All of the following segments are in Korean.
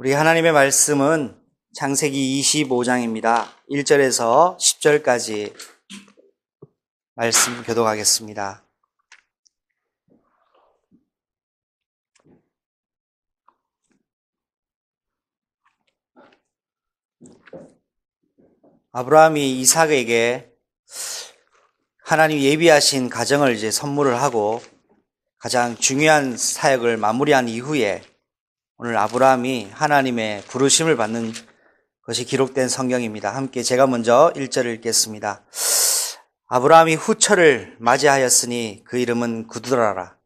우리 하나님의 말씀은 창세기 25장입니다. 1절에서 10절까지 말씀 교독하겠습니다. 아브라함이 이삭에게 하나님 예비하신 가정을 선물을 하고 가장 중요한 사역을 마무리한 이후에 오늘 아브라함이 하나님의 부르심을 받는 것이 기록된 성경입니다. 함께 제가 먼저 1절을 읽겠습니다. 아브라함이 후처를 맞이하였으니 그 이름은 구두라라.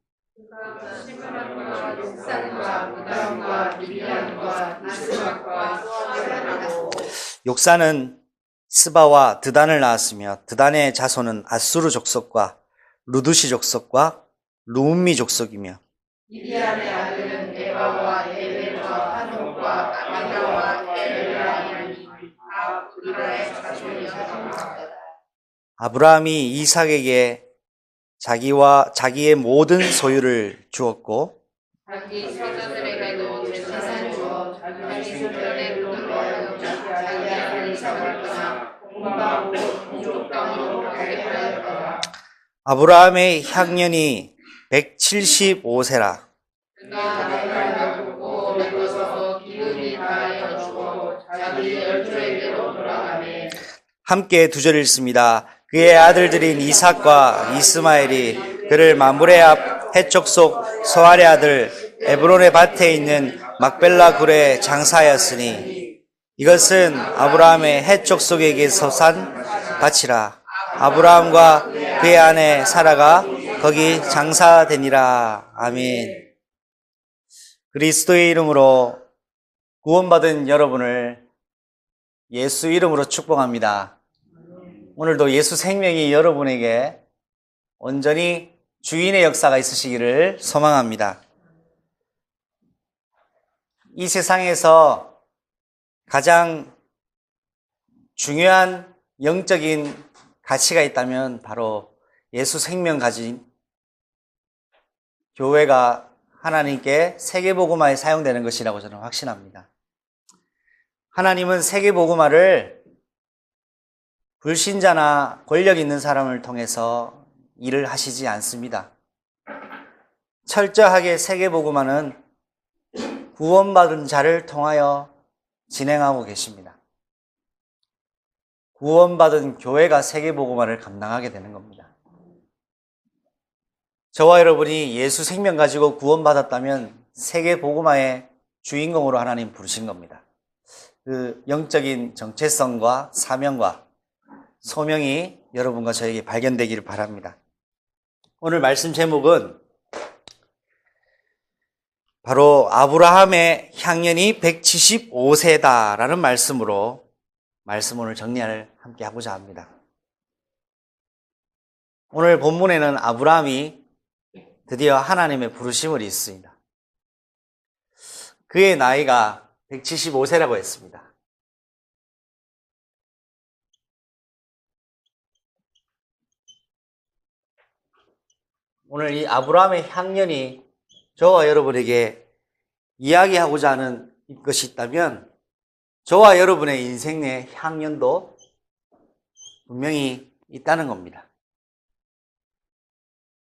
욕사는 스바와 드단을 낳았으며 드단의 자손은 아수르 족속과 루두시 족속과 루움미 족속이며 미디안의 아들은 에바와 에벨과 한옥과 아비가와 에벨라임이 다 구두라의 자손이었다. 아브라함이 이삭에게 자기의 모든 소유를 주었고 자기 손자들에게도 재산을 주어 자기 손자들의 눈으로 하여금 자기 아들을 잡았거나 공방하고 동족 땅으로 가게 하였더라. 아브라함의 향년이 175세라. 그가 나이가 먹고 늙어서 기운이 다하여 죽어 자기 열조에게로 돌아가매. 함께 두 절 읽습니다. 그의 아들들인 이삭과 이스마엘이 그를 마므레 앞 해쪽 속 소알의 아들 에브론의 밭에 있는 막벨라 굴에 장사하였으니 이것은 아브라함의 해쪽 속에게서 산 밭이라. 아브라함과 그의 아내 사라가 거기 장사되니라. 아멘. 그리스도의 이름으로 구원받은 여러분을 예수 이름으로 축복합니다. 오늘도 예수 생명이 여러분에게 온전히 주인의 역사가 있으시기를 소망합니다. 이 세상에서 가장 중요한 영적인 가치가 있다면 바로 예수 생명 가진 교회가 하나님께 세계복음화에 사용되는 것이라고 저는 확신합니다. 하나님은 세계복음화를 불신자나 권력 있는 사람을 통해서 일을 하시지 않습니다. 철저하게 세계복음화는 구원받은 자를 통하여 진행하고 계십니다. 구원받은 교회가 세계복음화를 감당하게 되는 겁니다. 저와 여러분이 예수 생명 가지고 구원받았다면 세계복음화의 주인공으로 하나님 부르신 겁니다. 그 영적인 정체성과 사명과 소명이 여러분과 저에게 발견되기를 바랍니다. 오늘 말씀 제목은 바로 아브라함의 향년이 175세다라는 말씀으로 말씀 오늘 정리를 함께 하고자 합니다. 오늘 본문에는 아브라함이 드디어 하나님의 부르심을 입습니다. 그의 나이가 175세라고 했습니다. 오늘 이 아브라함의 향년이 저와 여러분에게 이야기하고자 하는 것이 있다면 저와 여러분의 인생 내 향년도 분명히 있다는 겁니다.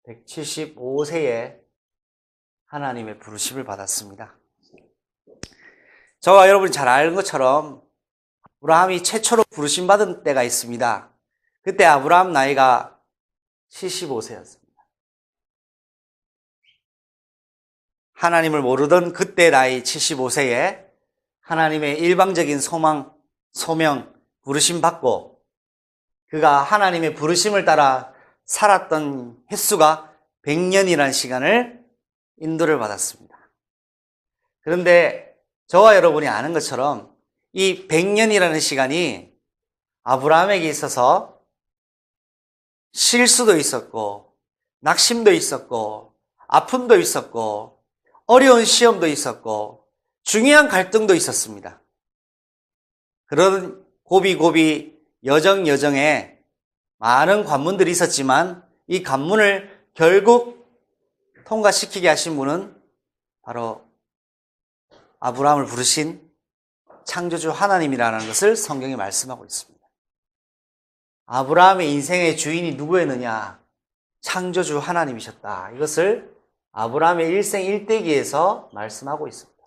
175세에 하나님의 부르심을 받았습니다. 저와 여러분이 잘 아는 것처럼 아브라함이 최초로 부르심 받은 때가 있습니다. 그때 아브라함 나이가 75세였습니다. 하나님을 모르던 그때 나이 75세에 하나님의 일방적인 소명, 부르심 받고 그가 하나님의 부르심을 따라 살았던 횟수가 100년이라는 시간을 인도를 받았습니다. 그런데 저와 여러분이 아는 것처럼 이 100년이라는 시간이 아브라함에게 있어서 실수도 있었고 낙심도 있었고 아픔도 있었고 어려운 시험도 있었고 중요한 갈등도 있었습니다. 그런 고비고비 여정에 많은 관문들이 있었지만 이 관문을 결국 통과시키게 하신 분은 바로 아브라함을 부르신 창조주 하나님이라는 것을 성경이 말씀하고 있습니다. 아브라함의 인생의 주인이 누구였느냐? 창조주 하나님이셨다. 이것을 아브라함의 일생 일대기에서 말씀하고 있습니다.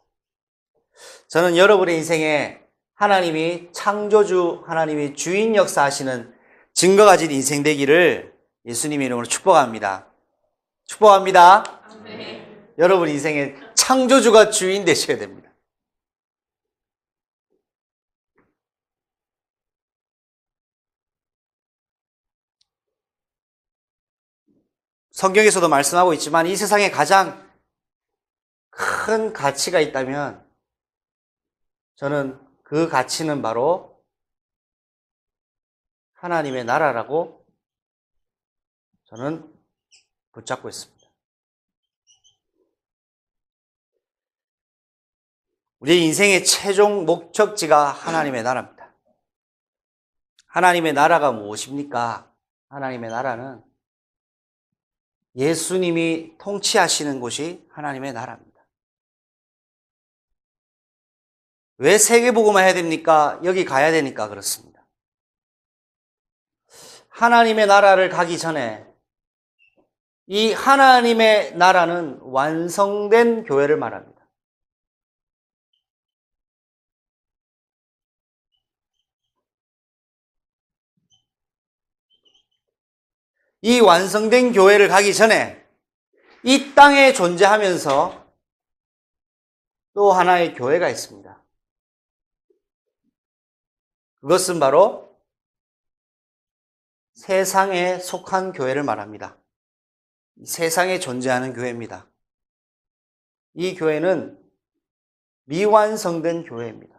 저는 여러분의 인생에 하나님이 창조주, 하나님이 주인 역사하시는 증거 가진 인생 되기를 예수님의 이름으로 축복합니다. 축복합니다. 네. 여러분 인생에 창조주가 주인 되셔야 됩니다. 성경에서도 말씀하고 있지만 이 세상에 가장 큰 가치가 있다면 저는 그 가치는 바로 하나님의 나라라고 저는 붙잡고 있습니다. 우리 인생의 최종 목적지가 하나님의 나라입니다. 하나님의 나라가 무엇입니까? 하나님의 나라는 예수님이 통치하시는 곳이 하나님의 나라입니다. 왜 세계복음화 해야 됩니까? 여기 가야 되니까 그렇습니다. 하나님의 나라를 가기 전에 이 하나님의 나라는 완성된 교회를 말합니다. 이 완성된 교회를 가기 전에 이 땅에 존재하면서 또 하나의 교회가 있습니다. 그것은 바로 세상에 속한 교회를 말합니다. 세상에 존재하는 교회입니다. 이 교회는 미완성된 교회입니다.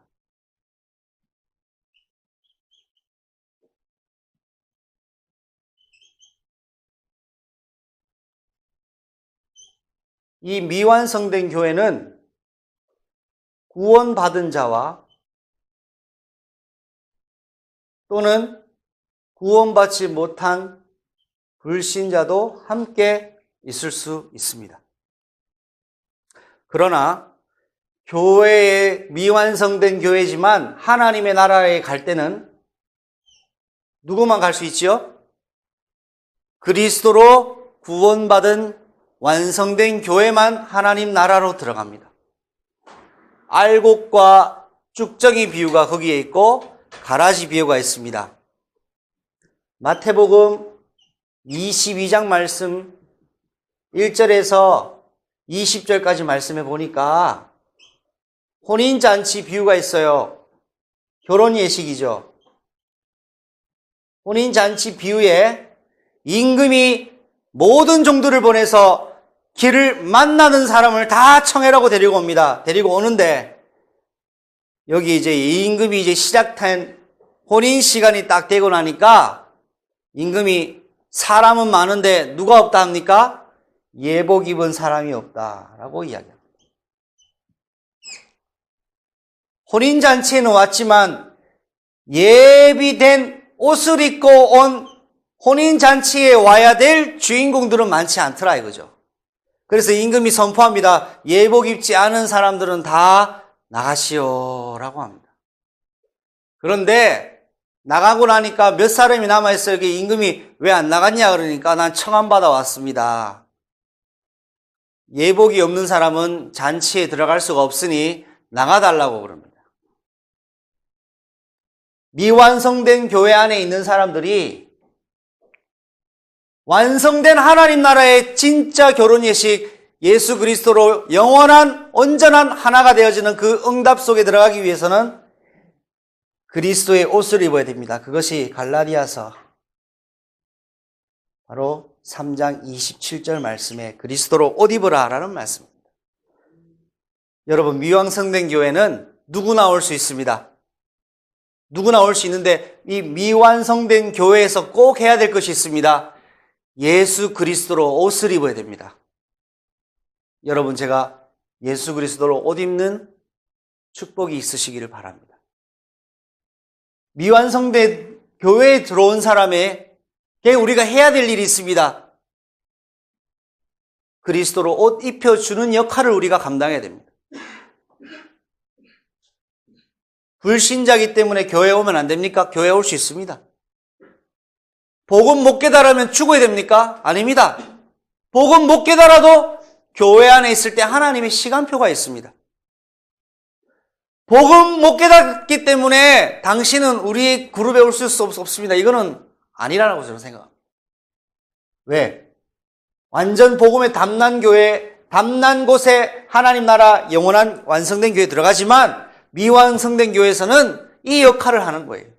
이 미완성된 교회는 구원받은 자와 또는 구원받지 못한 불신자도 함께 있을 수 있습니다. 그러나 교회에 미완성된 교회지만 하나님의 나라에 갈 때는 누구만 갈 수 있지요? 그리스도로 구원받은 완성된 교회만 하나님 나라로 들어갑니다. 알곡과 쭉정이 비유가 거기에 있고 가라지 비유가 있습니다. 마태복음 22장 말씀 1절에서 20절까지 말씀해 보니까 혼인잔치 비유가 있어요. 결혼 예식이죠. 혼인잔치 비유에 임금이 모든 종들을 보내서 길을 만나는 사람을 다 청해라고 데리고 옵니다. 데리고 오는데 여기 이제 임금이 이제 시작된 혼인 시간이 딱 되고 나니까 임금이 사람은 많은데 누가 없다 합니까? 예복 입은 사람이 없다라고 이야기합니다. 혼인잔치에는 왔지만 예비된 옷을 입고 온 혼인잔치에 와야 될 주인공들은 많지 않더라 이거죠. 그래서 임금이 선포합니다. 예복 입지 않은 사람들은 다 나가시오라고 합니다. 그런데 나가고 나니까 몇 사람이 남아있어요. 임금이 왜 안 나갔냐 그러니까 난 청함받아 왔습니다. 예복이 없는 사람은 잔치에 들어갈 수가 없으니 나가달라고 그럽니다. 미완성된 교회 안에 있는 사람들이 완성된 하나님 나라의 진짜 결혼 예식 예수 그리스도로 영원한 온전한 하나가 되어지는 그 응답 속에 들어가기 위해서는 그리스도의 옷을 입어야 됩니다. 그것이 갈라디아서 바로 3장 27절 말씀에 그리스도로 옷 입으라 라는 말씀입니다. 여러분 미완성된 교회는 누구나 올 수 있습니다. 누구나 올 수 있는데 이 미완성된 교회에서 꼭 해야 될 것이 있습니다. 예수 그리스도로 옷을 입어야 됩니다. 여러분 제가 예수 그리스도로 옷 입는 축복이 있으시기를 바랍니다. 미완성된 교회에 들어온 사람에게 우리가 해야 될 일이 있습니다. 그리스도로 옷 입혀주는 역할을 우리가 감당해야 됩니다. 불신자이기 때문에 교회에 오면 안 됩니까? 교회에 올 수 있습니다. 복음 못 깨달으면 죽어야 됩니까? 아닙니다. 복음 못 깨달아도 교회 안에 있을 때 하나님의 시간표가 있습니다. 복음 못 깨닫기 때문에 당신은 우리 그룹에 올 수 없습니다. 이거는 아니라고 저는 생각합니다. 왜? 완전 복음의 담난 교회, 담난 곳에 하나님 나라 영원한 완성된 교회에 들어가지만 미완성된 교회에서는 이 역할을 하는 거예요.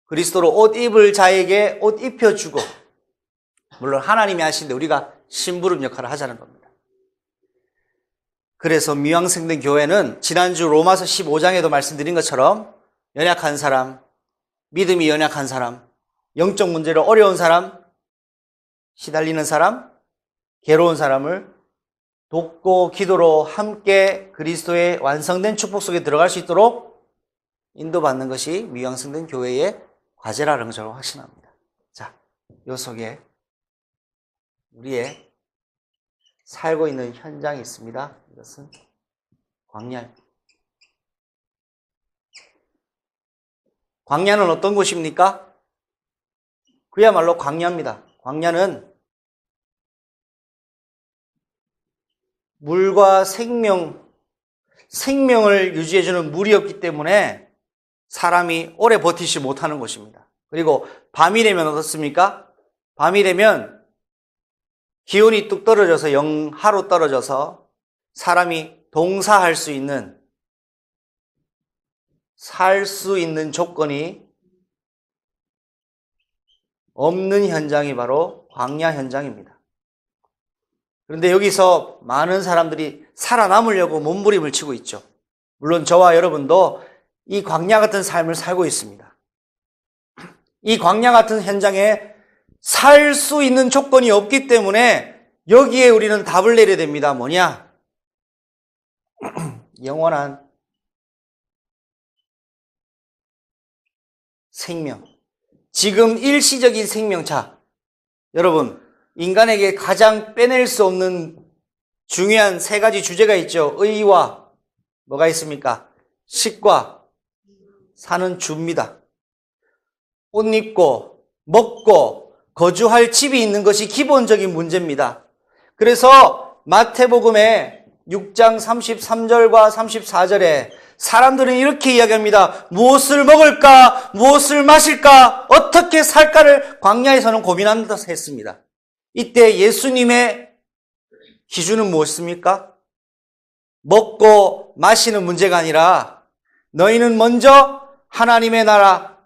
그리스도로 옷 입을 자에게 옷 입혀주고, 물론 하나님이 하시는데 우리가 심부름 역할을 하자는 겁니다. 그래서 미완성된 교회는 지난주 로마서 15장에도 말씀드린 것처럼 연약한 사람, 믿음이 연약한 사람, 영적 문제로 어려운 사람, 시달리는 사람, 괴로운 사람을 돕고 기도로 함께 그리스도의 완성된 축복 속에 들어갈 수 있도록 인도받는 것이 미완성된 교회의 과제라는 걸 저는 확신합니다. 자, 요 속에 우리의 살고 있는 현장이 있습니다. 이것은 광야입니다. 광야는 어떤 곳입니까? 그야말로 광야입니다. 광야는 물과 생명을 유지해주는 물이 없기 때문에 사람이 오래 버티지 못하는 곳입니다. 그리고 밤이 되면 어떻습니까? 밤이 되면 기온이 뚝 떨어져서 영하로 떨어져서 사람이 동사할 수 있는, 살 수 있는 조건이 없는 현장이 바로 광야 현장입니다. 그런데 여기서 많은 사람들이 살아남으려고 몸부림을 치고 있죠. 물론 저와 여러분도 이 광야 같은 삶을 살고 있습니다. 이 광야 같은 현장에 살 수 있는 조건이 없기 때문에 여기에 우리는 답을 내려야 됩니다. 뭐냐? 영원한 생명. 지금 일시적인 생명차. 여러분, 인간에게 가장 빼낼 수 없는 중요한 세 가지 주제가 있죠. 의와 뭐가 있습니까? 식과 사는 주입니다. 옷 입고 먹고 거주할 집이 있는 것이 기본적인 문제입니다. 그래서 마태복음의 6장 33절과 34절에 사람들은 이렇게 이야기합니다. 무엇을 먹을까? 무엇을 마실까? 어떻게 살까를 광야에서는 고민한다 했습니다. 이때 예수님의 기준은 무엇입니까? 먹고 마시는 문제가 아니라 너희는 먼저 하나님의 나라,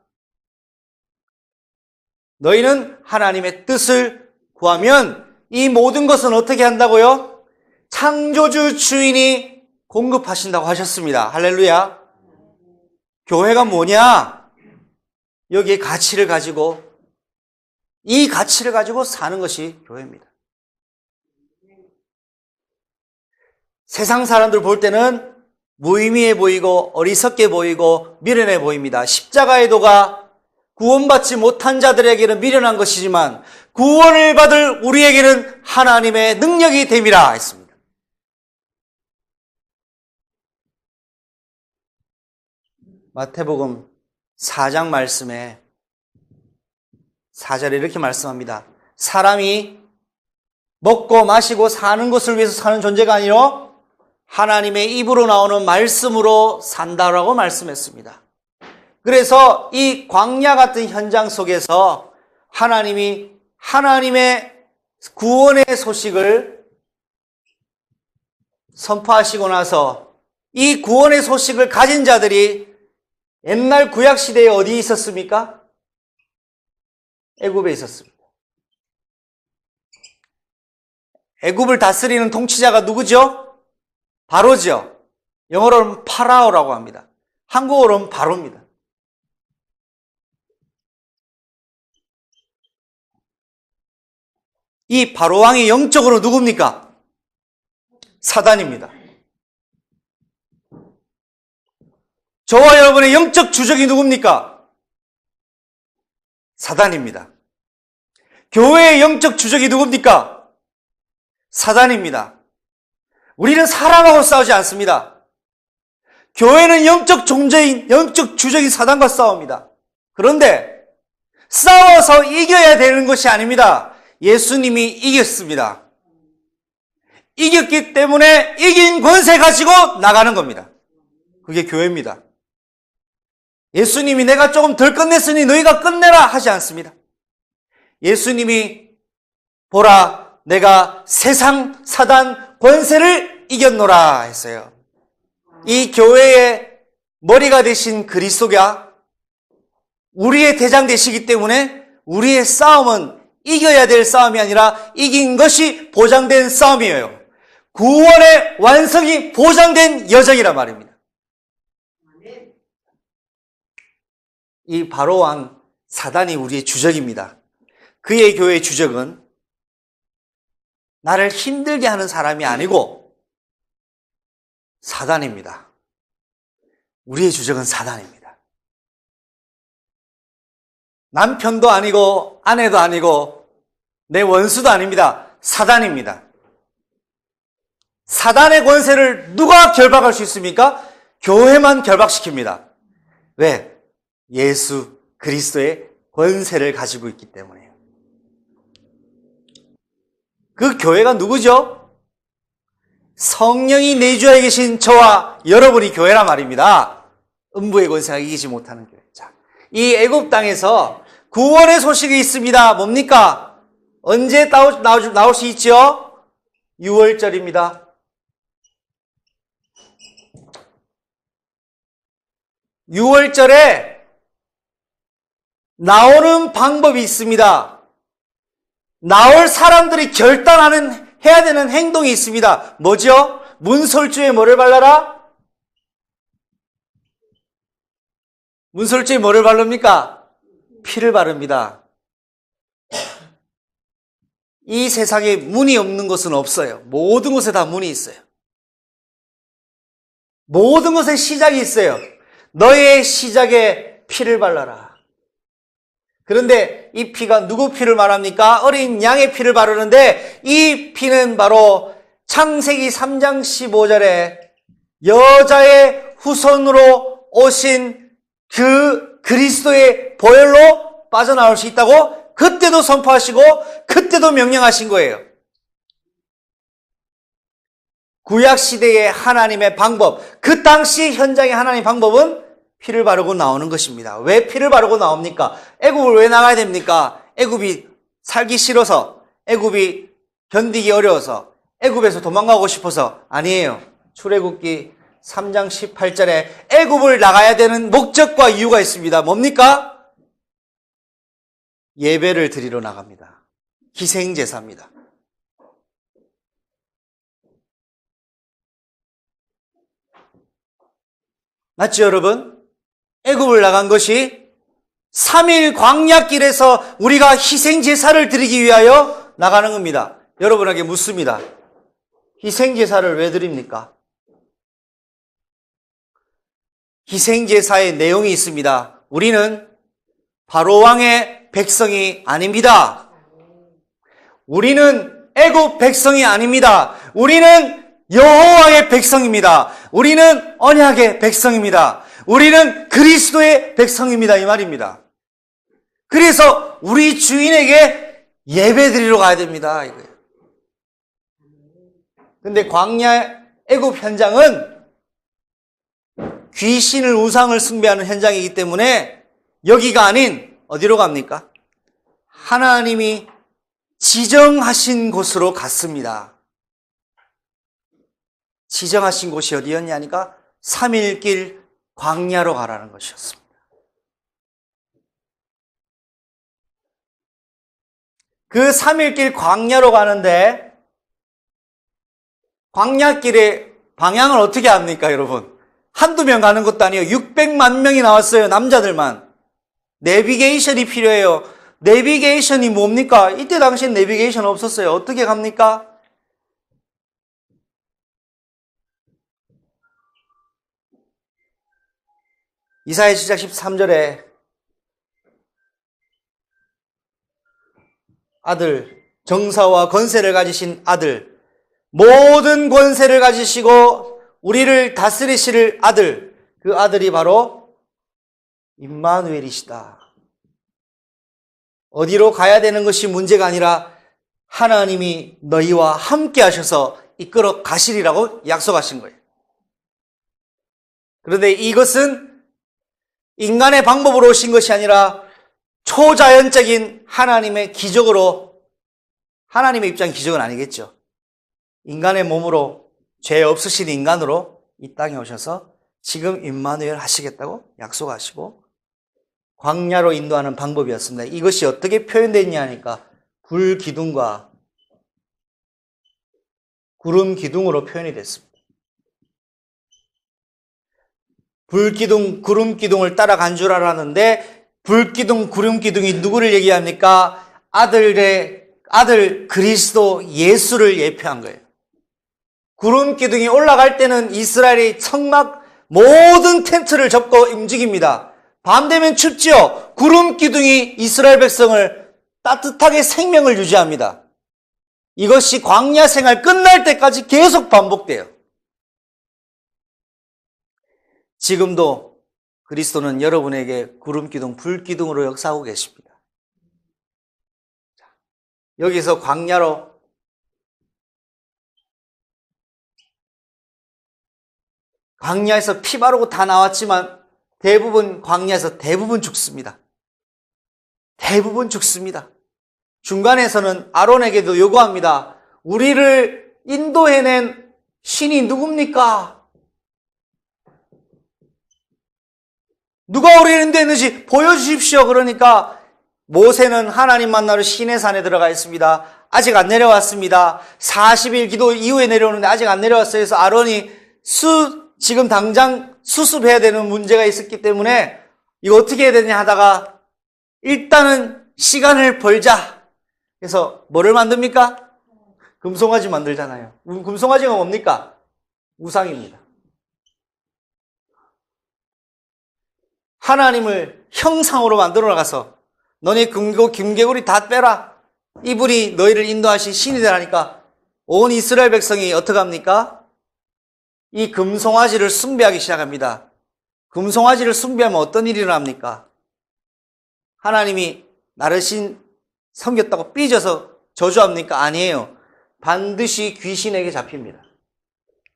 너희는 하나님의 뜻을 구하면 이 모든 것은 어떻게 한다고요? 창조주 주인이 공급하신다고 하셨습니다. 할렐루야. 교회가 뭐냐? 여기에 가치를 가지고, 이 가치를 가지고 사는 것이 교회입니다. 세상 사람들 볼 때는 무의미해 보이고 어리석게 보이고 미련해 보입니다. 십자가의 도가 구원받지 못한 자들에게는 미련한 것이지만 구원을 받을 우리에게는 하나님의 능력이 됨이라 했습니다. 마태복음 4장 말씀에 4절에 이렇게 말씀합니다. 사람이 먹고 마시고 사는 것을 위해서 사는 존재가 아니라 하나님의 입으로 나오는 말씀으로 산다라고 말씀했습니다. 그래서 이 광야 같은 현장 속에서 하나님이 하나님의 구원의 소식을 선포하시고 나서 이 구원의 소식을 가진 자들이 옛날 구약 시대에 어디에 있었습니까? 애굽에 있었습니다. 애굽을 다스리는 통치자가 누구죠? 바로죠. 영어로는 파라오라고 합니다. 한국어로는 바로입니다. 이 바로 왕이 영적으로 누굽니까? 사단입니다. 저와 여러분의 영적 주적이 누굽니까? 사단입니다. 교회의 영적 주적이 누굽니까? 사단입니다. 우리는 사람하고 싸우지 않습니다. 교회는 영적 종자인, 영적 주적인 사단과 싸웁니다. 그런데 싸워서 이겨야 되는 것이 아닙니다. 예수님이 이겼습니다. 이겼기 때문에 이긴 권세 가지고 나가는 겁니다. 그게 교회입니다. 예수님이 내가 조금 덜 끝냈으니 너희가 끝내라 하지 않습니다. 예수님이 보라 내가 세상 사단 권세를 이겼노라 했어요. 이 교회의 머리가 되신 그리스도가 우리의 대장 되시기 때문에 우리의 싸움은 이겨야 될 싸움이 아니라 이긴 것이 보장된 싸움이에요. 구원의 완성이 보장된 여정이란 말입니다. 이 바로왕 사단이 우리의 주적입니다. 그의 교회의 주적은 나를 힘들게 하는 사람이 아니고 사단입니다. 우리의 주적은 사단입니다. 남편도 아니고 아내도 아니고 내 원수도 아닙니다. 사단입니다. 사단의 권세를 누가 결박할 수 있습니까? 교회만 결박시킵니다. 왜? 예수 그리스도의 권세를 가지고 있기 때문에요. 그 교회가 누구죠? 성령이 내주에 계신 저와 여러분이 교회란 말입니다. 음부의 권세가 이기지 못하는 교회. 자, 이 애굽 땅에서 구원의 소식이 있습니다. 뭡니까? 언제 나올 수 있죠? 6월절입니다. 6월절에 나오는 방법이 있습니다. 나올 사람들이 해야 되는 행동이 있습니다. 뭐죠? 문설주에 뭐를 발라라? 문설주에 뭐를 바릅니까? 피를 바릅니다. 이 세상에 문이 없는 곳은 없어요. 모든 곳에 다 문이 있어요. 모든 곳에 시작이 있어요. 너의 시작에 피를 발라라. 그런데 이 피가 누구 피를 말합니까? 어린 양의 피를 바르는데 이 피는 바로 창세기 3장 15절에 여자의 후손으로 오신 그 그리스도의 보혈로 빠져나올 수 있다고 그때도 선포하시고 그때도 명령하신 거예요. 구약시대의 하나님의 방법, 그 당시 현장의 하나님의 방법은 피를 바르고 나오는 것입니다. 왜 피를 바르고 나옵니까? 애굽을 왜 나가야 됩니까? 애굽이 살기 싫어서, 애굽이 견디기 어려워서, 애굽에서 도망가고 싶어서 아니에요. 출애굽기 3장 18절에 애굽을 나가야 되는 목적과 이유가 있습니다. 뭡니까? 예배를 드리러 나갑니다. 희생제사입니다. 맞죠, 여러분? 애굽을 나간 것이 3일 광야길에서 우리가 희생제사를 드리기 위하여 나가는 겁니다. 여러분에게 묻습니다. 희생제사를 왜 드립니까? 희생제사의 내용이 있습니다. 우리는 바로왕의 백성이 아닙니다. 우리는 애굽 백성이 아닙니다. 우리는 여호와의 백성입니다. 우리는 언약의 백성입니다. 우리는 그리스도의 백성입니다. 이 말입니다. 그래서 우리 주인에게 예배 드리러 가야 됩니다. 이거예요. 근데 광야 애굽 현장은 귀신을 우상을 숭배하는 현장이기 때문에 여기가 아닌 어디로 갑니까? 하나님이 지정하신 곳으로 갔습니다. 지정하신 곳이 어디였냐니까 3일길 광야로 가라는 것이었습니다. 그 3일길 광야로 가는데 광야길의 방향을 어떻게 합니까, 여러분? 한두 명 가는 것도 아니에요. 600만 명이 나왔어요, 남자들만. 내비게이션이 필요해요. 내비게이션이 뭡니까? 이때 당시엔 내비게이션 없었어요. 어떻게 갑니까? 이사야 시작 13절에 아들, 정사와 권세를 가지신 아들, 모든 권세를 가지시고 우리를 다스리실 아들, 그 아들이 바로 임마누엘이시다. 어디로 가야 되는 것이 문제가 아니라 하나님이 너희와 함께 하셔서 이끌어 가시리라고 약속하신 거예요. 그런데 이것은 인간의 방법으로 오신 것이 아니라 초자연적인 하나님의 기적으로, 하나님의 입장 기적은 아니겠죠. 인간의 몸으로, 죄 없으신 인간으로 이 땅에 오셔서 지금 임마누엘 하시겠다고 약속하시고 광야로 인도하는 방법이었습니다. 이것이 어떻게 표현됐냐 하니까 불기둥과 구름 기둥으로 표현이 됐습니다. 불기둥, 구름 기둥을 따라간 줄 알았는데 불기둥, 구름 기둥이 누구를 얘기합니까? 아들 그리스도 예수를 예표한 거예요. 구름 기둥이 올라갈 때는 이스라엘이 천막 모든 텐트를 접고 움직입니다. 밤 되면 춥지요. 구름 기둥이 이스라엘 백성을 따뜻하게 생명을 유지합니다. 이것이 광야 생활 끝날 때까지 계속 반복돼요. 지금도 그리스도는 여러분에게 구름 기둥, 불 기둥으로 역사하고 계십니다. 여기서 광야로 광야에서 피 바르고 다 나왔지만 대부분 광야에서 대부분 죽습니다. 대부분 죽습니다. 중간에서는 아론에게도 요구합니다. 우리를 인도해낸 신이 누굽니까? 누가 우리를 인도했는지 보여주십시오. 그러니까 모세는 하나님 만나러 시내산에 들어가 있습니다. 아직 안 내려왔습니다. 40일 기도 이후에 내려오는데 아직 안 내려왔어요. 그래서 아론이 지금 당장 수습해야 되는 문제가 있었기 때문에 이거 어떻게 해야 되냐 하다가 일단은 시간을 벌자. 그래서 뭐를 만듭니까? 금송아지 만들잖아요. 금송아지가 뭡니까? 우상입니다. 하나님을 형상으로 만들어 나가서 너네 금개구리 다 빼라. 이분이 너희를 인도하신 신이 되라니까 온 이스라엘 백성이 어떻게 합니까? 이 금송아지를 숭배하기 시작합니다. 금송아지를 숭배하면 어떤 일이 일어납니까? 하나님이 나를 섬겼다고 삐져서 저주합니까? 아니에요. 반드시 귀신에게 잡힙니다.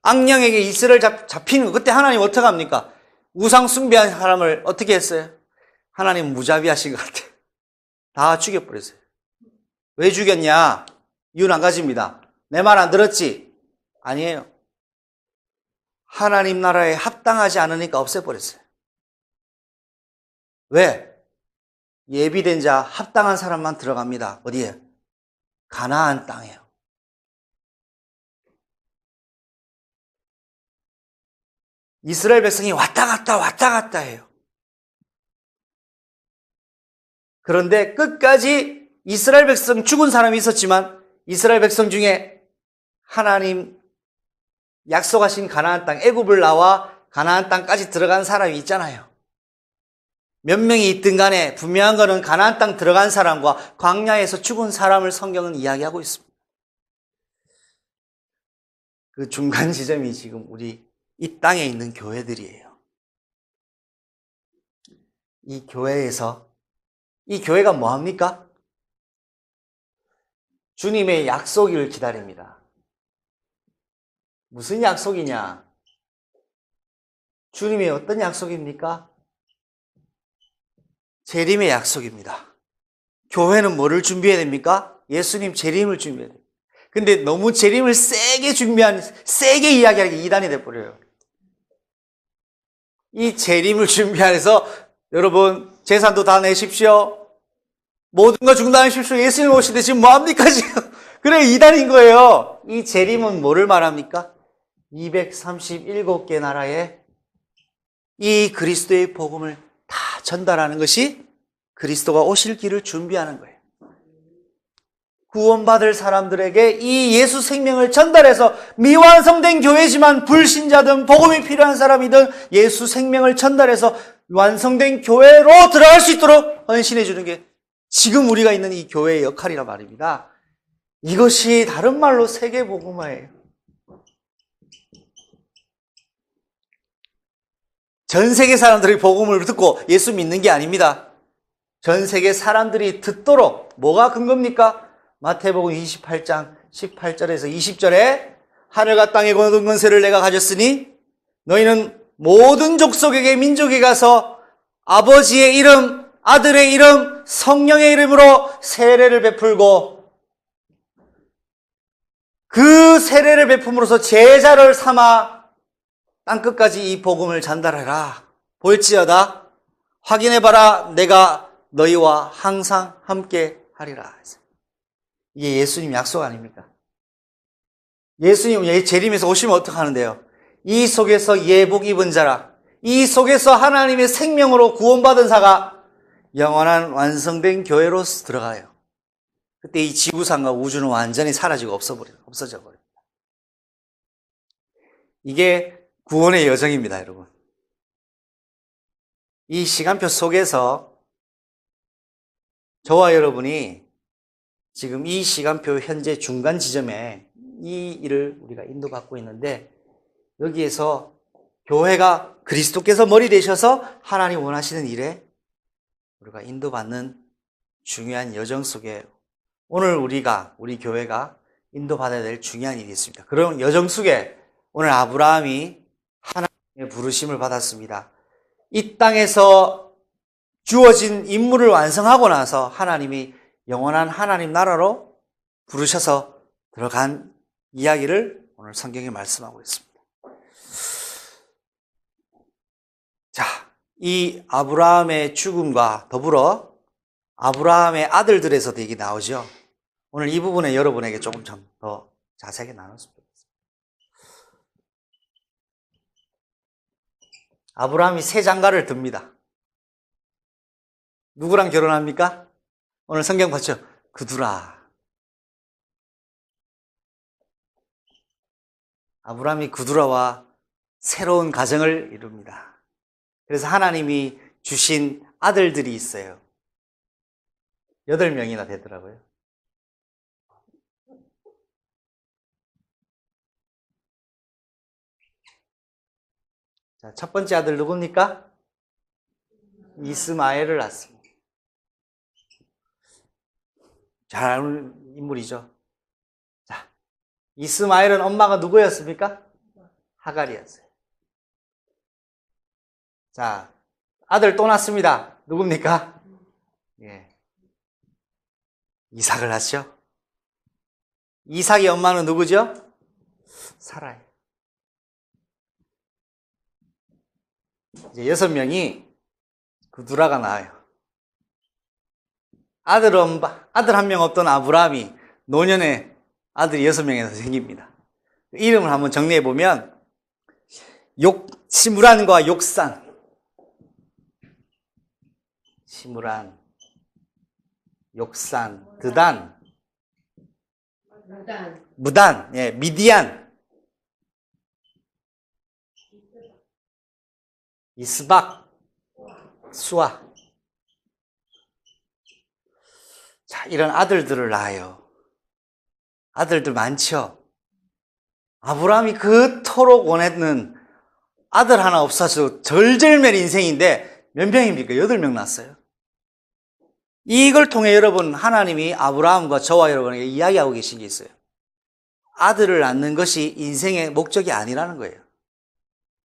악령에게 이스라엘 잡히는 거. 그때 하나님 어떻게 합니까? 우상 숭배한 사람을 어떻게 했어요? 하나님 무자비하신 것 같아요. 다 죽여버렸어요. 왜 죽였냐? 이유는 한 가지입니다. 내 말 안 들었지? 아니에요. 하나님 나라에 합당하지 않으니까 없애버렸어요. 왜? 예비된 자, 합당한 사람만 들어갑니다. 어디에? 가나안 땅이에요. 이스라엘 백성이 왔다 갔다 해요. 그런데 끝까지 이스라엘 백성 죽은 사람이 있었지만 이스라엘 백성 중에 하나님 약속하신 가나안 땅, 애굽을 나와 가나안 땅까지 들어간 사람이 있잖아요. 몇 명이 있든 간에 분명한 것은 가나안 땅 들어간 사람과 광야에서 죽은 사람을 성경은 이야기하고 있습니다. 그 중간 지점이 지금 우리 이 땅에 있는 교회들이에요. 이 교회가 뭐합니까? 주님의 약속을 기다립니다. 무슨 약속이냐? 주님의 어떤 약속입니까? 재림의 약속입니다. 교회는 뭐를 준비해야 됩니까? 예수님 재림을 준비해야 됩니다. 근데 너무 재림을 세게 이야기하는 게 이단이 돼버려요. 이 재림을 준비하면서 여러분 재산도 다 내십시오. 모든 거 중단하십시오. 예수님 오시는데 지금 뭐합니까 지금? 그래 이단인 거예요. 이 재림은 뭐를 말합니까? 237개 나라에 이 그리스도의 복음을 다 전달하는 것이 그리스도가 오실 길을 준비하는 거예요. 구원받을 사람들에게 이 예수 생명을 전달해서 미완성된 교회지만 불신자든 복음이 필요한 사람이든 예수 생명을 전달해서 완성된 교회로 들어갈 수 있도록 헌신해 주는 게 지금 우리가 있는 이 교회의 역할이란 말입니다. 이것이 다른 말로 세계복음화예요. 전 세계 사람들이 복음을 듣고 예수 믿는 게 아닙니다. 전 세계 사람들이 듣도록 뭐가 근거입니까? 마태복음 28장 18절에서 20절에 하늘과 땅의 모든 권세를 내가 가졌으니 너희는 모든 족속에게 민족에 가서 아버지의 이름, 아들의 이름, 성령의 이름으로 세례를 베풀고 그 세례를 베품으로써 제자를 삼아 땅끝까지 이 복음을 전달해라. 볼지어다 확인해봐라. 내가 너희와 항상 함께 하리라. 이게 예수님 약속 아닙니까? 예수님 재림에서 오시면 어떡하는데요? 이 속에서 예복 입은 자라, 이 속에서 하나님의 생명으로 구원받은 자가 영원한 완성된 교회로 들어가요. 그때 이 지구상과 우주는 완전히 사라지고 없어져 버립니다. 이게 구원의 여정입니다, 여러분. 이 시간표 속에서 저와 여러분이 지금 이 시간표 현재 중간 지점에 이 일을 우리가 인도받고 있는데, 여기에서 교회가 그리스도께서 머리 되셔서 하나님 원하시는 일에 우리가 인도받는 중요한 여정 속에 오늘 우리 교회가 인도받아야 될 중요한 일이 있습니다. 그런 여정 속에 오늘 아브라함이 하나님의 부르심을 받았습니다. 이 땅에서 주어진 임무를 완성하고 나서 하나님이 영원한 하나님 나라로 부르셔서 들어간 이야기를 오늘 성경에 말씀하고 있습니다. 자, 이 아브라함의 죽음과 더불어 아브라함의 아들들에서도 얘기 나오죠. 오늘 이 부분에 여러분에게 조금 더 자세하게 나눴습니다. 아브라함이 세 장가를 듭니다. 누구랑 결혼합니까? 오늘 성경 봤죠? 그두라. 아브라함이 그두라와 새로운 가정을 이룹니다. 그래서 하나님이 주신 아들들이 있어요. 8명이나 되더라고요. 자, 첫 번째 아들 누굽니까? 이스마엘을 낳습니다. 잘 아는 인물이죠. 자, 이스마엘은 엄마가 누구였습니까? 하갈이었어요. 자, 아들 또 낳습니다. 누굽니까? 예. 이삭을 낳죠. 이삭의 엄마는 누구죠? 사라예요. 이제 6명이 그두라가 나와요. 아들 한 명 없던 아브라함이 노년에 아들이 6명이나 생깁니다. 이름을 한번 정리해 보면 시므란과 욕산, 시므란, 욕산, 드단, 무단, 예, 미디안, 이스박, 수아. 자, 이런 아들들을 낳아요. 아들들 많죠? 아브라함이 그토록 원했는 아들 하나 없어서 절절맨 인생인데 몇 명입니까? 8명 낳았어요. 이걸 통해 여러분, 하나님이 아브라함과 저와 여러분에게 이야기하고 계신 게 있어요. 아들을 낳는 것이 인생의 목적이 아니라는 거예요.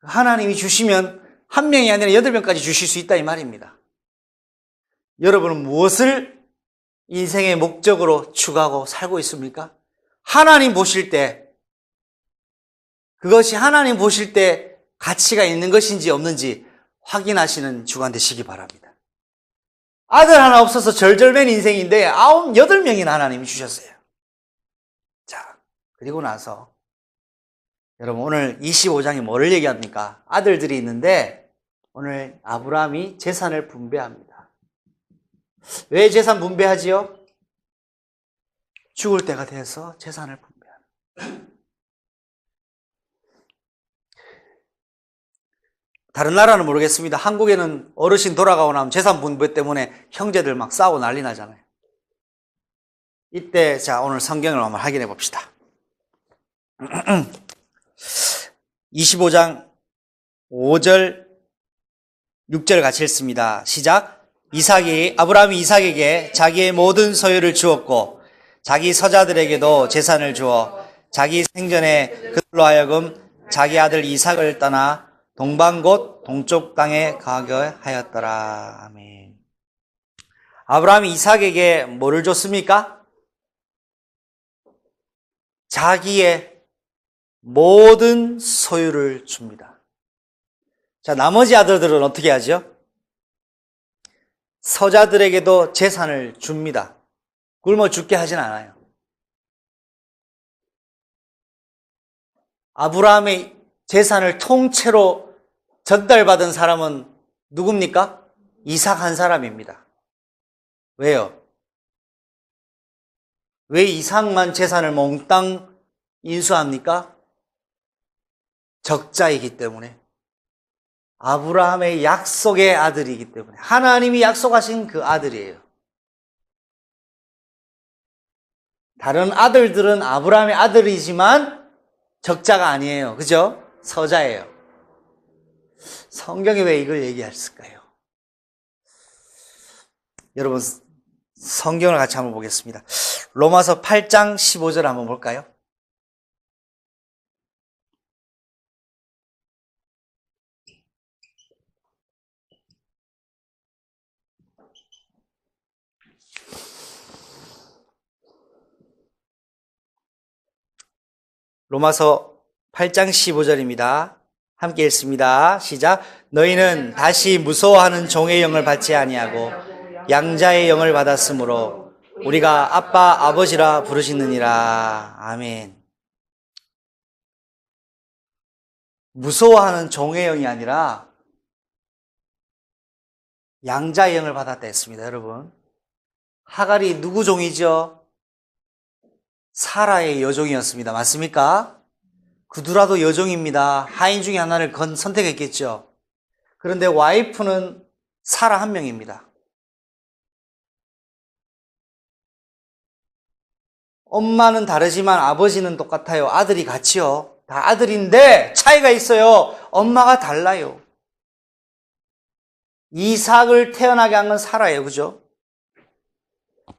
하나님이 주시면 한 명이 아니라 8명까지 주실 수 있다 이 말입니다. 여러분은 무엇을 인생의 목적으로 추구하고 살고 있습니까? 하나님 보실 때, 그것이 하나님 보실 때 가치가 있는 것인지 없는지 확인하시는 주간 되시기 바랍니다. 아들 하나 없어서 절절맨 인생인데 8명이나 하나님이 주셨어요. 자, 그리고 나서 여러분, 오늘 25장이 뭐를 얘기합니까? 아들들이 있는데 오늘 아브라함이 재산을 분배합니다. 왜 재산 분배하지요? 죽을 때가 돼서 재산을 분배합니다. 다른 나라는 모르겠습니다. 한국에는 어르신 돌아가고 나면 재산 분배 때문에 형제들 막 싸우고 난리 나잖아요. 이때 자, 오늘 성경을 한번 확인해 봅시다. 25장 5절 6절 같이 읽습니다. 시작. 아브라함이 이삭에게 자기의 모든 소유를 주었고 자기 서자들에게도 재산을 주어 자기 생전에 그들로 하여금 자기 아들 이삭을 떠나 동방 곧 동쪽 땅에 가게 하였더라. 아멘. 아브라함이 이삭에게 뭐를 줬습니까? 자기의 모든 소유를 줍니다. 자, 나머지 아들들은 어떻게 하죠? 서자들에게도 재산을 줍니다. 굶어 죽게 하진 않아요. 아브라함의 재산을 통째로 전달받은 사람은 누굽니까? 이삭 한 사람입니다. 왜요? 왜 이삭만 재산을 몽땅 인수합니까? 적자이기 때문에. 아브라함의 약속의 아들이기 때문에. 하나님이 약속하신 그 아들이에요. 다른 아들들은 아브라함의 아들이지만 적자가 아니에요. 그죠? 서자예요. 성경에 왜 이걸 얘기했을까요? 여러분, 성경을 같이 한번 보겠습니다. 로마서 8장 15절 한번 볼까요? 로마서 8장 15절입니다. 함께 읽습니다. 시작. 너희는 다시 무서워하는 종의 영을 받지 아니하고 양자의 영을 받았으므로 우리가 아빠 아버지라 부르시느니라. 아멘. 무서워하는 종의 영이 아니라 양자의 영을 받았다 했습니다. 여러분, 하갈이 누구 종이죠? 사라의 여종이었습니다. 맞습니까? 그두라도 여종입니다. 하인 중에 하나를 선택했겠죠. 그런데 와이프는 사라 한 명입니다. 엄마는 다르지만 아버지는 똑같아요. 아들이 같이요. 다 아들인데 차이가 있어요. 엄마가 달라요. 이삭을 태어나게 한 건 사라예요. 그죠?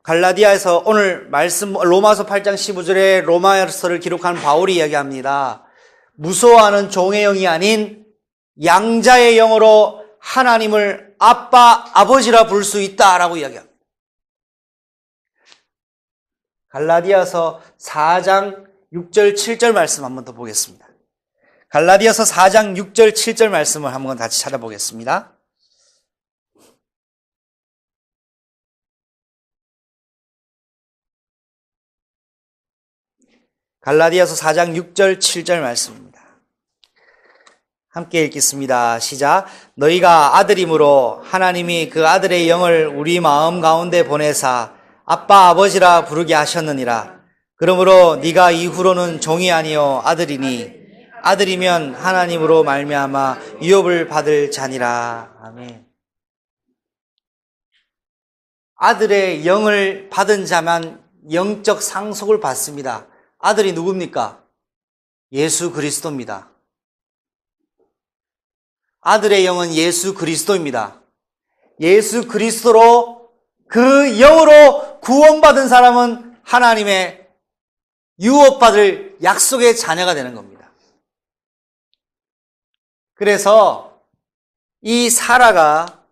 갈라디아에서 오늘 말씀 로마서 8장 15절에 로마서를 기록한 바울이 이야기합니다. 무서워하는 종의 영이 아닌 양자의 영으로 하나님을 아빠, 아버지라 부를 수 있다라고 이야기합니다. 갈라디아서 4장 6절 7절 말씀 한번 더 보겠습니다. 갈라디아서 4장 6절 7절 말씀을 한번 같이 찾아보겠습니다. 갈라디아서 4장 6절 7절 말씀입니다. 함께 읽겠습니다. 시작. 너희가 아들임으로 하나님이 그 아들의 영을 우리 마음 가운데 보내사 아빠 아버지라 부르게 하셨느니라. 그러므로 네가 이후로는 종이 아니요 아들이니 아들이면 하나님으로 말미암아 유업을 받을 자니라. 아멘. 아들의 영을 받은 자만 영적 상속을 받습니다. 아들이 누굽니까? 예수 그리스도입니다. 아들의 영은 예수 그리스도입니다. 예수 그리스도로 그 영으로 구원받은 사람은 하나님의 유업받을 약속의 자녀가 되는 겁니다. 그래서 이 사라가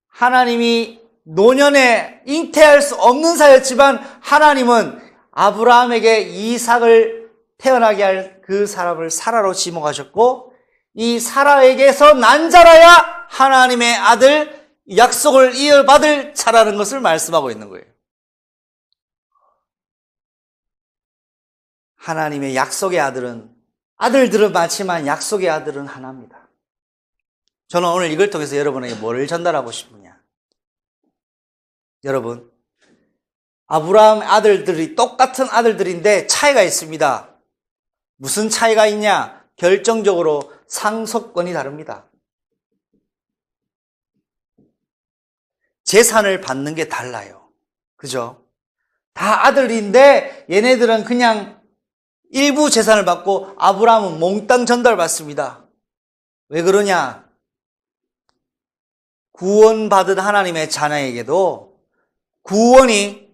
하나님이 노년에 잉태할 수 없는 사였지만 하나님은 아브라함에게 이삭을 태어나게 할 그 사람을 사라로 지목하셨고 이 사라에게서 난 자라야 하나님의 아들 약속을 이어받을 자라는 것을 말씀하고 있는 거예요. 하나님의 약속의 아들들은 많지만 약속의 아들은 하나입니다. 저는 오늘 이걸 통해서 여러분에게 뭐를 전달하고 싶으냐? 여러분, 아브라함 아들들이 똑같은 아들들인데 차이가 있습니다. 무슨 차이가 있냐? 결정적으로 상속권이 다릅니다. 재산을 받는 게 달라요. 그죠? 다 아들인데 얘네들은 그냥 일부 재산을 받고 아브라함은 몽땅 전달받습니다. 왜 그러냐? 구원받은 하나님의 자녀에게도 구원이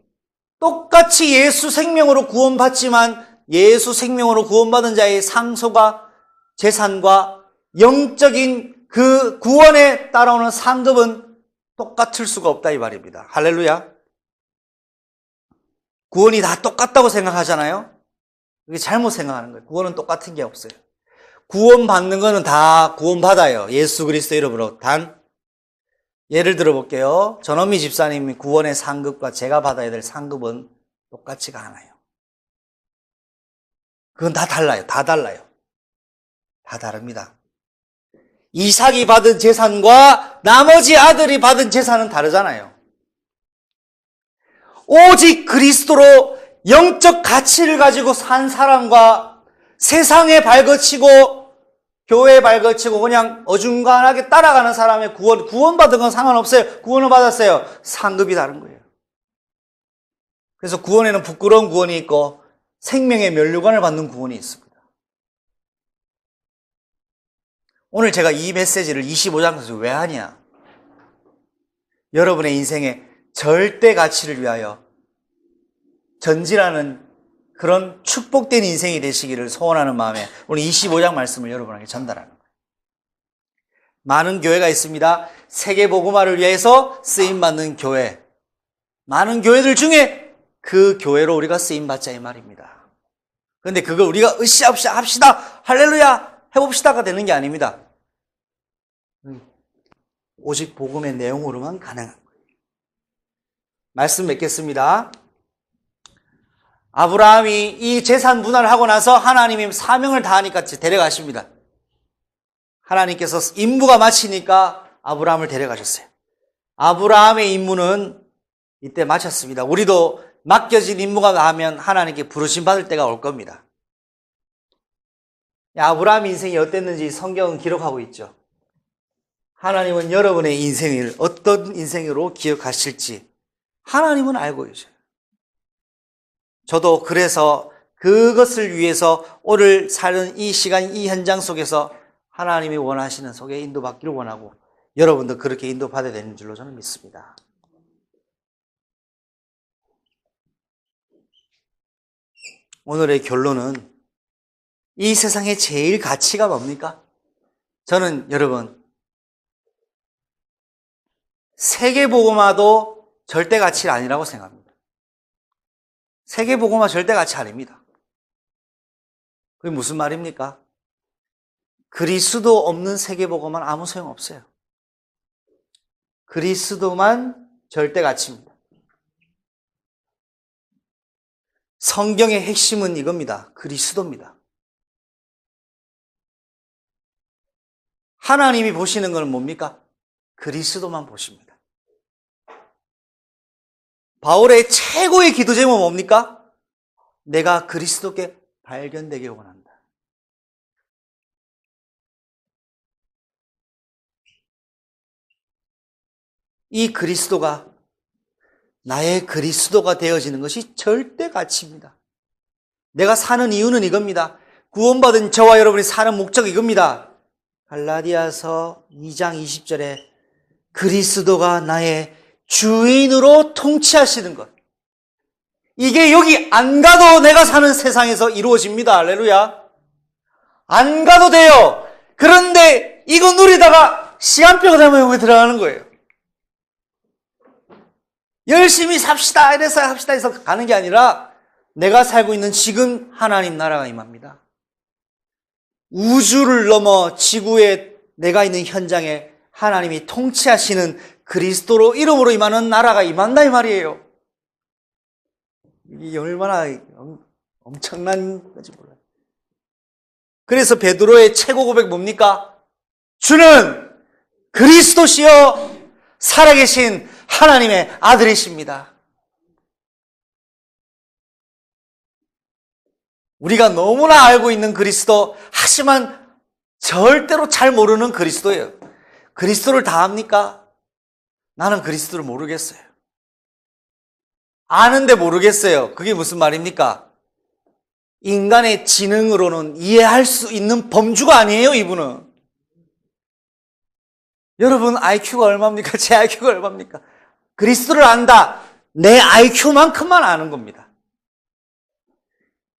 똑같이 예수 생명으로 구원받지만 예수 생명으로 구원받은 자의 상속과 재산과 영적인 그 구원에 따라오는 상급은 똑같을 수가 없다 이 말입니다. 할렐루야. 구원이 다 똑같다고 생각하잖아요. 그게 잘못 생각하는 거예요. 구원은 똑같은 게 없어요. 구원받는 거는 다 구원받아요. 예수 그리스도 이름으로. 단 예를 들어 볼게요. 전원미 집사님이 구원의 상급과 제가 받아야 될 상급은 똑같지가 않아요. 그건 다 달라요. 다 달라요. 다 다릅니다. 이삭이 받은 재산과 나머지 아들이 받은 재산은 다르잖아요. 오직 그리스도로 영적 가치를 가지고 산 사람과 세상에 발거치고 교회에 발거치고 그냥 어중간하게 따라가는 사람의 구원받은 건 상관없어요. 구원을 받았어요. 상급이 다른 거예요. 그래서 구원에는 부끄러운 구원이 있고 생명의 면류관을 받는 구원이 있습니다. 오늘 제가 이 메시지를 25장에서 왜 하냐? 여러분의 인생에 절대 가치를 위하여 전진하는 그런 축복된 인생이 되시기를 소원하는 마음에 오늘 25장 말씀을 여러분에게 전달하는 거예요. 많은 교회가 있습니다. 세계복음화를 위해서 쓰임받는 교회. 많은 교회들 중에 그 교회로 우리가 쓰임받자 이 말입니다. 그런데 그걸 우리가 으쌰으쌰 합시다. 할렐루야 해봅시다가 되는 게 아닙니다. 오직 복음의 내용으로만 가능한 거예요. 말씀 맺겠습니다. 아브라함이 이 재산 분할을 하고 나서 하나님이 사명을 다하니까 데려가십니다. 하나님께서 임무가 마치니까 아브라함을 데려가셨어요. 아브라함의 임무는 이때 마쳤습니다. 우리도 맡겨진 임무가 나면 하나님께 부르심 받을 때가 올 겁니다. 아브라함 인생이 어땠는지 성경은 기록하고 있죠. 하나님은 여러분의 인생을 어떤 인생으로 기억하실지 하나님은 알고 계셔요. 저도 그래서 그것을 위해서 오늘 사는 이 시간, 이 현장 속에서 하나님이 원하시는 속에 인도받기를 원하고 여러분도 그렇게 인도받아야 되는 줄로 저는 믿습니다. 오늘의 결론은 이 세상에 제일 가치가 뭡니까? 저는 여러분 세계복음화도 절대 가치 아니라고 생각합니다. 세계복음화 절대 가치 아닙니다. 그게 무슨 말입니까? 그리스도 없는 세계복음화는 아무 소용없어요. 그리스도만 절대 가치입니다. 성경의 핵심은 이겁니다. 그리스도입니다. 하나님이 보시는 건 뭡니까? 그리스도만 보십니다. 바울의 최고의 기도 제목은 뭡니까? 내가 그리스도께 발견되길 원한다. 이 그리스도가 나의 그리스도가 되어지는 것이 절대 가치입니다. 내가 사는 이유는 이겁니다. 구원받은 저와 여러분이 사는 목적이 이겁니다. 갈라디아서 2장 20절에 그리스도가 나의 주인으로 통치하시는 것. 이게 여기 안 가도 내가 사는 세상에서 이루어집니다. 할렐루야. 안 가도 돼요. 그런데 이거 누리다가 시간표가 되면 여기 들어가는 거예요. 열심히 삽시다 이래서 합시다 해서 가는 게 아니라 내가 살고 있는 지금 하나님 나라가 임합니다. 우주를 넘어 지구에 내가 있는 현장에 하나님이 통치하시는 그리스도로 이름으로 임하는 나라가 임한다 이 말이에요. 이게 얼마나 엄청난 건지 몰라요. 그래서 베드로의 최고 고백 뭡니까? 주는 그리스도시요 살아계신 하나님의 아들이십니다. 우리가 너무나 알고 있는 그리스도, 하지만 절대로 잘 모르는 그리스도예요. 그리스도를 다 압니까? 나는 그리스도를 모르겠어요. 아는데 모르겠어요. 그게 무슨 말입니까? 인간의 지능으로는 이해할 수 있는 범주가 아니에요, 이분은. 여러분 IQ가 얼마입니까? 제 IQ가 얼마입니까? 그리스도를 안다. 내 IQ만큼만 아는 겁니다.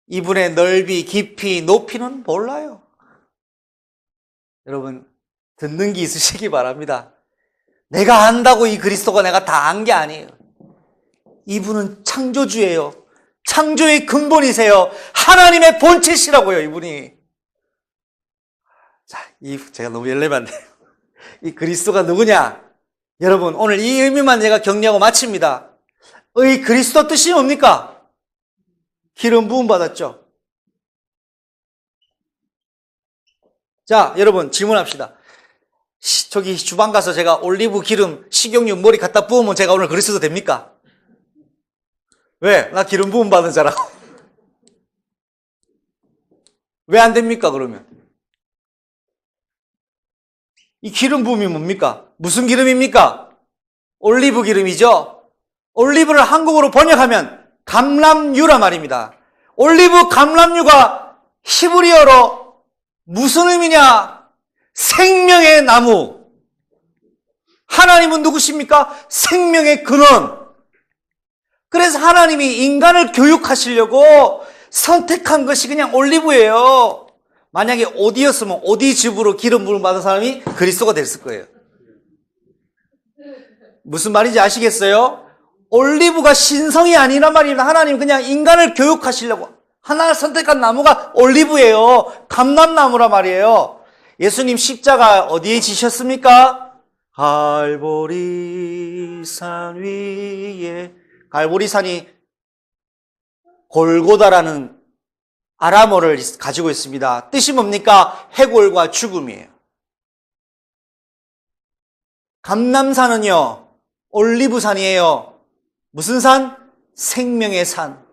이분의 넓이, 깊이, 높이는 몰라요. 여러분 듣는 게 있으시기 바랍니다. 내가 안다고 이 그리스도가 내가 다 안 게 아니에요. 이분은 창조주예요. 창조의 근본이세요. 하나님의 본체시라고요, 이분이. 자, 제가 너무 열내봤네요. 이 그리스도가 누구냐? 여러분, 오늘 이 의미만 제가 격려하고 마칩니다. 이 그리스도 뜻이 뭡니까? 기름 부음 받았죠. 자, 여러분 질문합시다. 저기 주방 가서 제가 올리브 기름, 식용유 머리 갖다 부으면 제가 오늘 그리스도 됩니까? 왜? 나 기름 부음 받은 자라고. 왜 안 됩니까, 그러면? 이 기름 부음이 뭡니까? 무슨 기름입니까? 올리브 기름이죠? 올리브를 한국어로 번역하면 감람유라 말입니다. 올리브 감람유가 히브리어로 무슨 의미냐? 생명의 나무. 하나님은 누구십니까? 생명의 근원. 그래서 하나님이 인간을 교육하시려고 선택한 것이 그냥 올리브예요. 만약에 오디였으면 오디즙으로 기름 부음 받은 사람이 그리스도가 됐을 거예요. 무슨 말인지 아시겠어요? 올리브가 신성이 아니란 말입니다. 하나님 그냥 인간을 교육하시려고 하나를 선택한 나무가 올리브예요. 감람나무란 말이에요. 예수님 십자가 어디에 지셨습니까? 갈보리산 위에. 갈보리산이 골고다라는 아람어를 가지고 있습니다. 뜻이 뭡니까? 해골과 죽음이에요. 감람산은요, 올리브산이에요. 무슨 산? 생명의 산.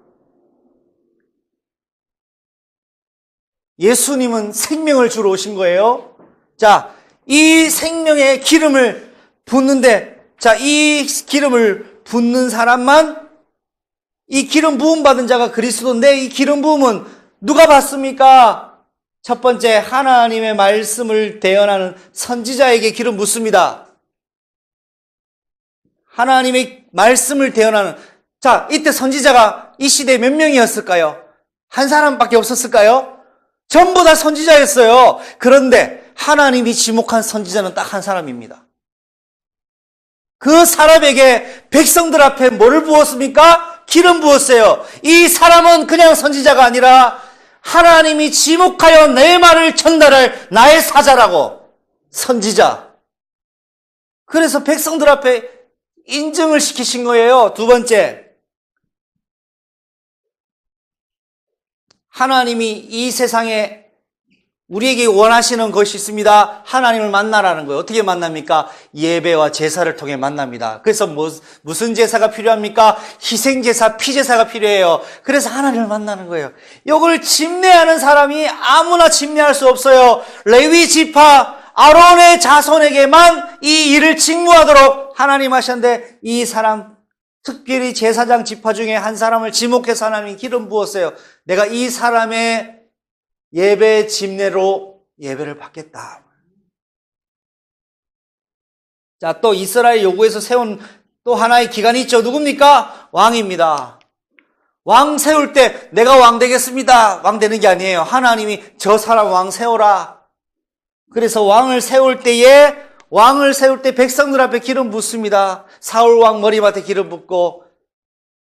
예수님은 생명을 주러 오신 거예요. 자, 이 생명의 기름을 붓는데, 자, 이 기름을 붓는 사람만, 이 기름 부음 받은 자가 그리스도인데, 이 기름 부음은 누가 받습니까? 첫 번째, 하나님의 말씀을 대언하는 선지자에게 기름 붓습니다. 하나님의 말씀을 대언하는. 자, 이때 선지자가 이 시대에 몇 명이었을까요? 한 사람밖에 없었을까요? 전부 다 선지자였어요. 그런데 하나님이 지목한 선지자는 딱 한 사람입니다. 그 사람에게 백성들 앞에 뭐를 부었습니까? 기름 부었어요. 이 사람은 그냥 선지자가 아니라 하나님이 지목하여 내 말을 전달할 나의 사자라고. 선지자. 그래서 백성들 앞에 인증을 시키신 거예요. 두 번째, 하나님이 이 세상에 우리에게 원하시는 것이 있습니다. 하나님을 만나라는 거예요. 어떻게 만납니까? 예배와 제사를 통해 만납니다. 그래서 무슨 제사가 필요합니까? 희생제사, 피제사가 필요해요. 그래서 하나님을 만나는 거예요. 이걸 집례하는 사람이 아무나 집례할 수 없어요. 레위 지파 아론의 자손에게만 이 일을 직무하도록 하나님 하셨는데, 이 사람 특별히 제사장 지파 중에 한 사람을 지목해서 하나님이 기름 부었어요. 내가 이 사람의 예배 집례로 예배를 받겠다. 자, 또 이스라엘 요구에서 세운 또 하나의 기관이 있죠. 누굽니까? 왕입니다. 왕 세울 때 내가 왕 되겠습니다. 왕 되는 게 아니에요. 하나님이 저 사람 왕 세워라. 그래서 왕을 세울 때 백성들 앞에 기름 붓습니다. 사울 왕 머리맡에 기름 붓고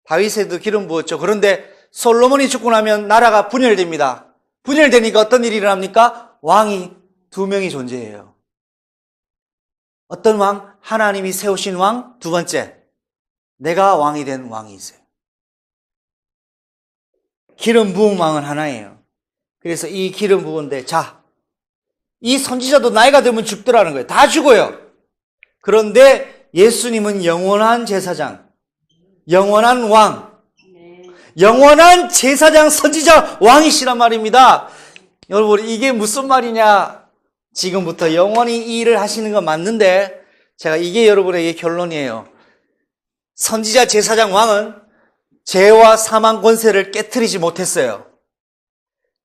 다윗에도 기름 부었죠. 그런데 솔로몬이 죽고 나면 나라가 분열됩니다. 분열되니까 어떤 일이 일어납니까? 왕이 두 명이 존재해요. 어떤 왕? 하나님이 세우신 왕. 두 번째, 내가 왕이 된 왕이 있어요. 기름 부은 왕은 하나예요. 그래서 이 기름 부은데, 자, 이 선지자도 나이가 들면 죽더라는 거예요. 다 죽어요. 그런데 예수님은 영원한 제사장, 영원한 왕, 영원한 제사장, 선지자, 왕이시란 말입니다. 여러분, 이게 무슨 말이냐? 지금부터 영원히 이 일을 하시는 건 맞는데, 제가 이게 여러분에게 결론이에요. 선지자, 제사장, 왕은 죄와 사망 권세를 깨트리지 못했어요.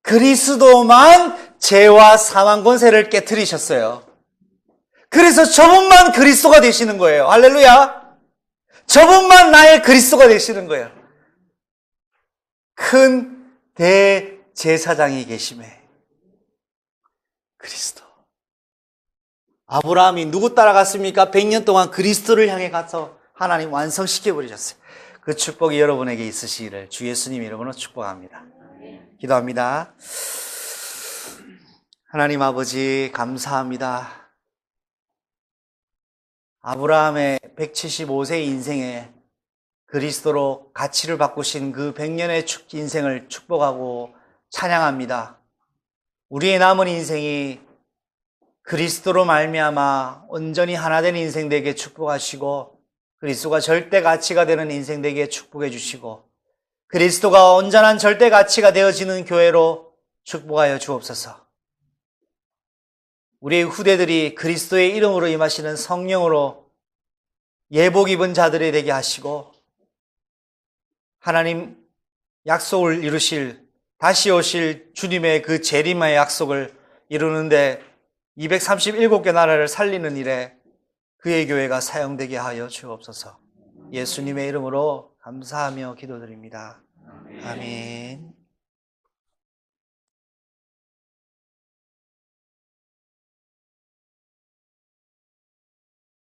그리스도만 죄와 사망 권세를 깨트리셨어요. 그래서 저분만 그리스도가 되시는 거예요. 할렐루야. 저분만 나의 그리스도가 되시는 거예요. 큰 대제사장이 계심에 그리스도. 아브라함이 누구 따라갔습니까? 100년 동안 그리스도를 향해 가서 하나님 완성시켜버리셨어요. 그 축복이 여러분에게 있으시기를 주 예수님 이름으로 축복합니다. 기도합니다. 하나님 아버지 감사합니다. 아브라함의 175세 인생에 그리스도로 가치를 바꾸신 그 100년의 인생을 축복하고 찬양합니다. 우리의 남은 인생이 그리스도로 말미암아 온전히 하나 된 인생 되게 축복하시고 그리스도가 절대 가치가 되는 인생 되게 축복해 주시고 그리스도가 온전한 절대 가치가 되어지는 교회로 축복하여 주옵소서. 우리의 후대들이 그리스도의 이름으로 임하시는 성령으로 예복 입은 자들이 되게 하시고 하나님 약속을 이루실 다시 오실 주님의 그 재림의 약속을 이루는데 237개 나라를 살리는 일에 그의 교회가 사용되게 하여 주옵소서. 예수님의 이름으로 감사하며 기도드립니다. 아멘.